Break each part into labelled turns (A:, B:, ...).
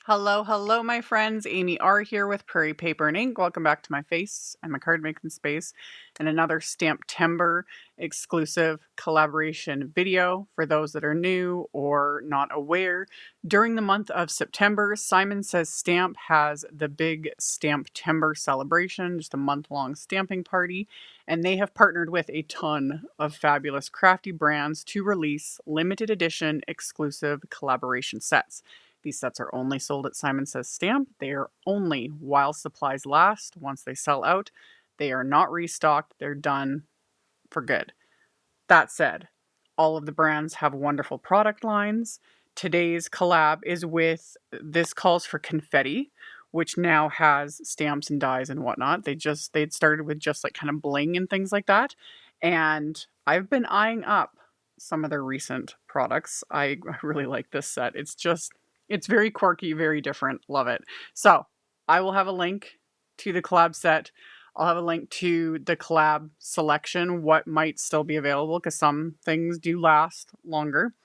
A: Hello, hello, my friends. AmyR here with Prairie Paper and Ink. Welcome back to my face and my card making space and another STAMPtember exclusive collaboration video for those that are new or not aware. During the month of September, Simon Says Stamp has the big STAMPtember celebration, just a month-long stamping party, and they have partnered with a ton of fabulous crafty brands to release limited edition exclusive collaboration sets. These sets are only sold at Simon Says Stamp. They are only while supplies last. Once they sell out, they are not restocked. They're done for good. That said, all of the brands have wonderful product lines. Today's collab is with This Calls for Confetti, which now has stamps and dies and whatnot. They'd started with just like kind of bling and things like that. And I've been eyeing up some of their recent products. I really like this set. It's very quirky, very different. Love it. So I will have a link to the collab set. I'll have a link to the collab selection, what might still be available, because some things do last longer.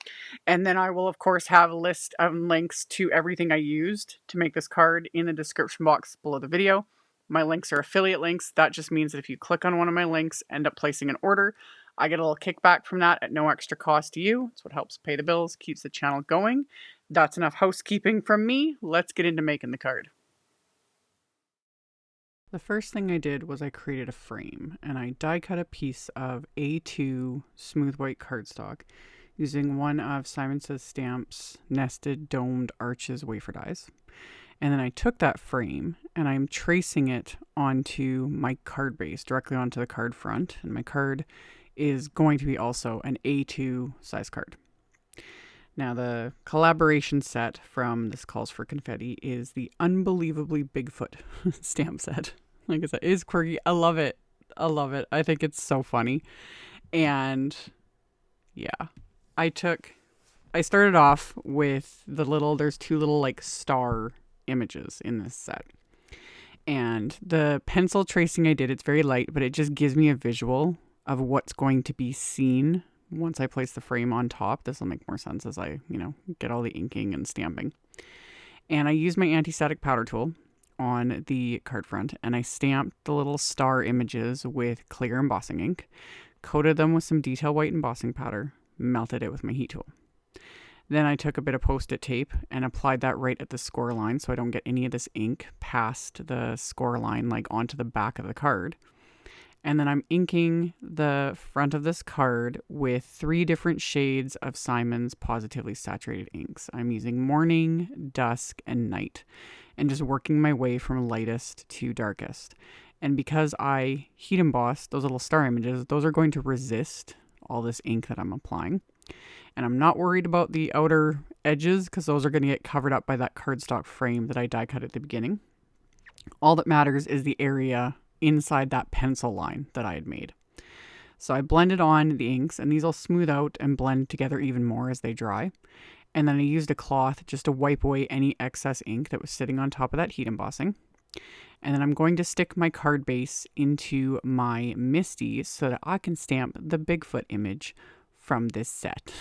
A: And then I will, of course, have a list of links to everything I used to make this card in the description box below the video. My links are affiliate links. That just means that if you click on one of my links, end up placing an order, I get a little kickback from that at no extra cost to you. It's what helps pay the bills, keeps the channel going. That's enough housekeeping from me. Let's get into making the card. The first thing I did was I created a frame, and I die cut a piece of A2 smooth white cardstock using one of Simon Says Stamp's nested domed arches wafer dies. And then I took that frame and I'm tracing it onto my card base, directly onto the card front. And my card is going to be also an A2 size card. Now, the collaboration set from This Calls for Confetti is the Unbelievably Bigfoot stamp set. Like I said, it is quirky. I love it. I love it. I think it's so funny. And yeah, I started off with there's two little like star images in this set. And the pencil tracing I did, it's very light, but it just gives me a visual of what's going to be seen once I place the frame on top. This will make more sense as I, get all the inking and stamping. And I used my anti-static powder tool on the card front, and I stamped the little star images with Clair embossing ink, coated them with some detail white embossing powder, melted it with my heat tool. Then I took a bit of Post-it tape and applied that right at the score line so I don't get any of this ink past the score line, like onto the back of the card. And then I'm inking the front of this card with 3 different shades of Simon's Pawsitively saturated inks. I'm using Morning, Dusk, and Night, and just working my way from lightest to darkest. And because I heat embossed those little star images, those are going to resist all this ink that I'm applying. And I'm not worried about the outer edges because those are going to get covered up by that cardstock frame that I die cut at the beginning. All that matters is the area inside that pencil line that I had made. So I blended on the inks, and these will smooth out and blend together even more as they dry. And then I used a cloth just to wipe away any excess ink that was sitting on top of that heat embossing. And then I'm going to stick my card base into my MISTI so that I can stamp the Bigfoot image from this set.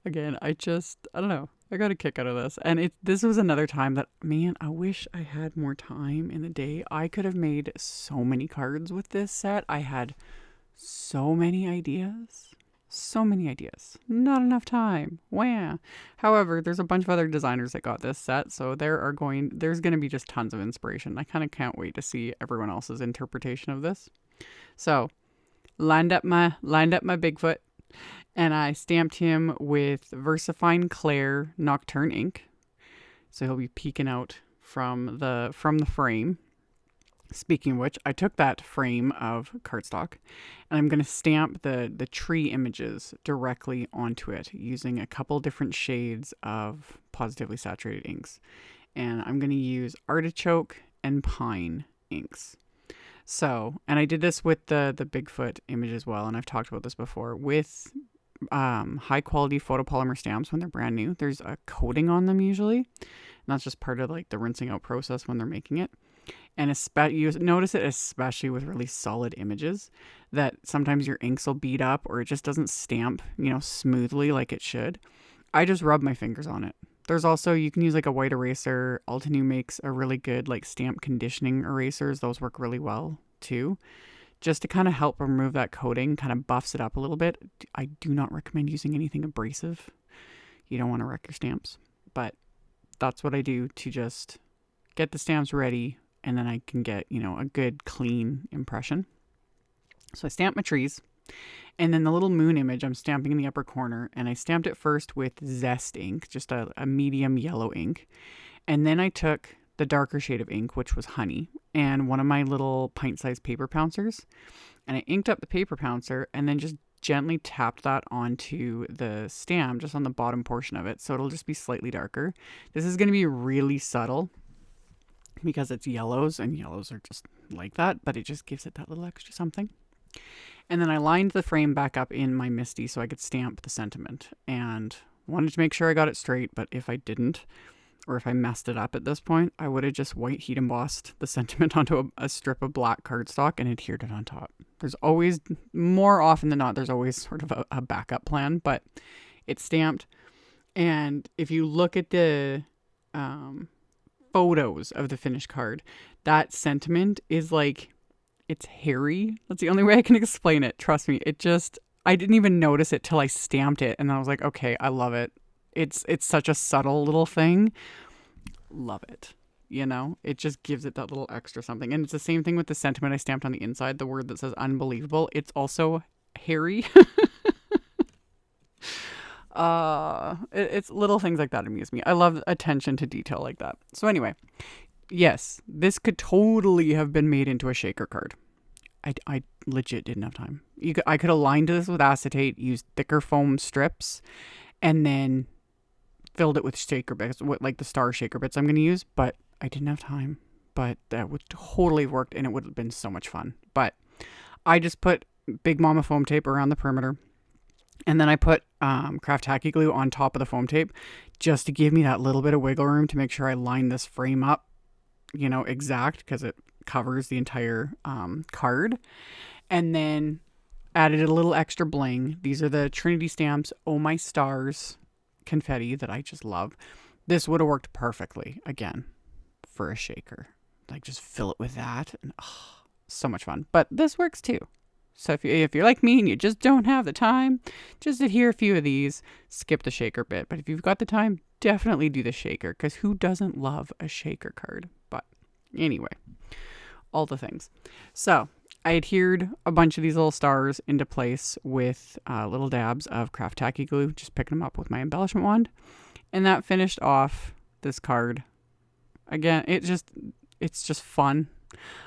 A: Again, I don't know. I got a kick out of this. And this was another time that, man, I wish I had more time in the day. I could have made so many cards with this set. I had so many ideas. So many ideas. Not enough time. Wah. However, there's a bunch of other designers that got this set, so there's going to be just tons of inspiration. I kind of can't wait to see everyone else's interpretation of this. So, lined up my Bigfoot. And I stamped him with VersaFine Clair Nocturne ink. So he'll be peeking out from the frame. Speaking of which, I took that frame of cardstock and I'm going to stamp the tree images directly onto it using a couple different shades of Pawsitively saturated inks. And I'm going to use Artichoke and Pine inks. So, and I did this with the Bigfoot image as well, and I've talked about this before. With high quality photopolymer stamps, when they're brand new, there's a coating on them usually, and that's just part of like the rinsing out process when they're making it. And you notice it especially with really solid images that sometimes your inks will bead up or it just doesn't stamp, smoothly like it should. I just rub my fingers on it There's also, you can use like a white eraser. Altenew makes a really good like stamp conditioning erasers. Those work really well too. Just to kind of help remove that coating, kind of buffs it up a little bit. I do not recommend using anything abrasive. You don't want to wreck your stamps. But that's what I do to just get the stamps ready, and then I can get, you know, a good clean impression. So I stamp my trees. And then the little moon image I'm stamping in the upper corner, and I stamped it first with Zest ink, just a medium yellow ink. And then I took the darker shade of ink, which was honey, and one of my little pint-sized paper pouncers, and I inked up the paper pouncer and then just gently tapped that onto the stamp, just on the bottom portion of it, so it'll just be slightly darker. This is going to be really subtle because it's yellows, and yellows are just like that, but it just gives it that little extra something. And then I lined the frame back up in my MISTI so I could stamp the sentiment, and wanted to make sure I got it straight, but if I didn't, or if I messed it up at this point, I would have just white heat embossed the sentiment onto a strip of black cardstock and adhered it on top. There's always, more often than not, there's always sort of a backup plan, but it's stamped. And if you look at the photos of the finished card, that sentiment is like, it's hairy. That's the only way I can explain it. Trust me. I didn't even notice it till I stamped it. And I was like, okay, I love it. It's such a subtle little thing. Love it. You know, it just gives it that little extra something. And it's the same thing with the sentiment I stamped on the inside, the word that says unbelievable. It's also hairy. It's little things like that amuse me. I love attention to detail like that. So anyway, yes, this could totally have been made into a shaker card. I legit didn't have time. I could have lined this with acetate, used thicker foam strips, and then filled it with shaker bits, like the star shaker bits I'm going to use, but I didn't have time. But that would totally have worked, and it would have been so much fun. But I just put Big Mama foam tape around the perimeter, and then I put craft tacky glue on top of the foam tape just to give me that little bit of wiggle room to make sure I line this frame up, you know, exact, because it covers the entire card. And then added a little extra bling. These are the Trinity Stamps Oh My Stars confetti that I just love. This would have worked perfectly, again, for a shaker. Like, just fill it with that, and so much fun. But this works too. So if you're like me and you just don't have the time, just adhere a few of these, skip the shaker bit. But if you've got the time, definitely do the shaker, because who doesn't love a shaker card? But anyway, all the things. So I adhered a bunch of these little stars into place with little dabs of craft tacky glue, just picking them up with my embellishment wand. And that finished off this card. Again, it's just fun.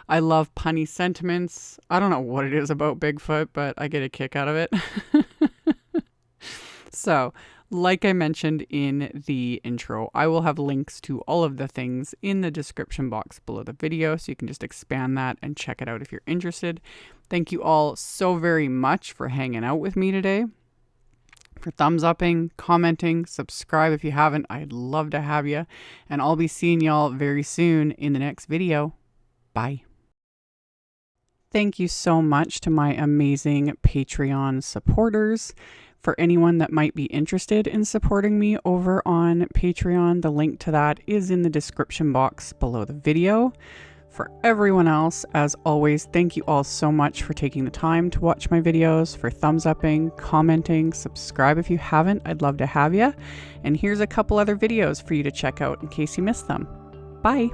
A: I love punny sentiments. I don't know what it is about Bigfoot, but I get a kick out of it. So, like I mentioned in the intro, I will have links to all of the things in the description box below the video, so you can just expand that and check it out if you're interested. Thank you all so very much for hanging out with me today, for thumbs upping, commenting, subscribe if you haven't. I'd love to have you, and I'll be seeing y'all very soon in the next video. Bye. Thank you so much to my amazing Patreon supporters. For anyone that might be interested in supporting me over on Patreon, the link to that is in the description box below the video. For everyone else, as always, thank you all so much for taking the time to watch my videos, for thumbs upping, commenting, subscribe if you haven't. I'd love to have you. And here's a couple other videos for you to check out in case you missed them. Bye.